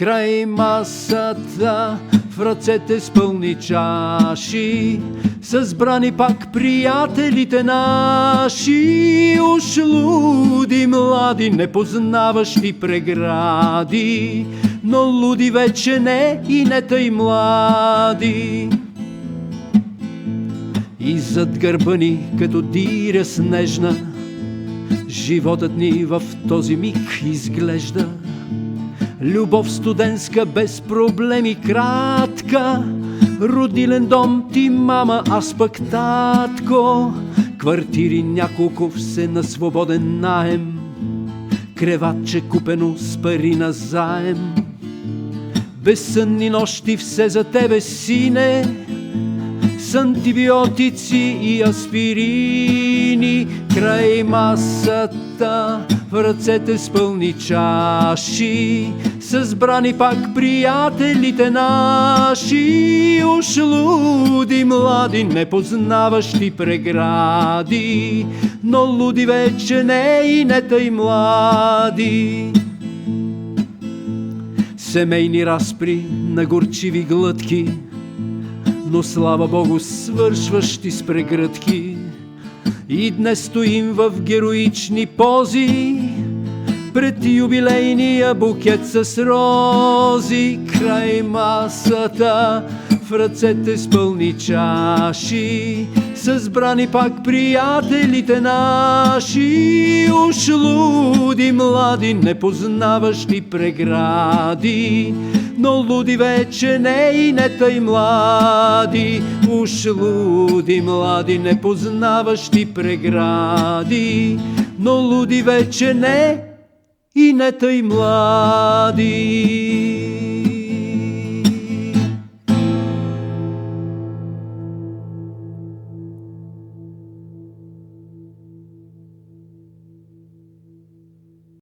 Край масата в ръцете с пълни чаши, събрани пак приятелите наши. Уж луди млади, непознаващи прегради, но луди вече не и не тъй млади. И зад гърба ни, като диря снежна, животът ни в този миг изглежда. Любов студентска, без проблеми, кратка. Родилен дом ти, мама, аз пък татко. Квартири няколко, все на свободен наем. Креватче купено с пари на заем. Безсънни нощи, все за тебе, сине, с антибиотици и аспирини. Край масата в ръцете с пълни чаши, събрани пак приятелите наши. Уж луди млади, непознаващи прегради, но луди вече не и не тъй млади. Семейни разпри на горчиви глътки, но слава Богу свършващи с прегръдки. И днес стоим в героични пози пред юбилейния букет с рози. Край масата в ръцете с пълни чаши, събрани пак приятелите наши. Уж луди млади, непознаващи прегради, но луди вече не и не тъй млади. Уж луди млади, непознаващи прегради, но луди вече не и не тъй млади.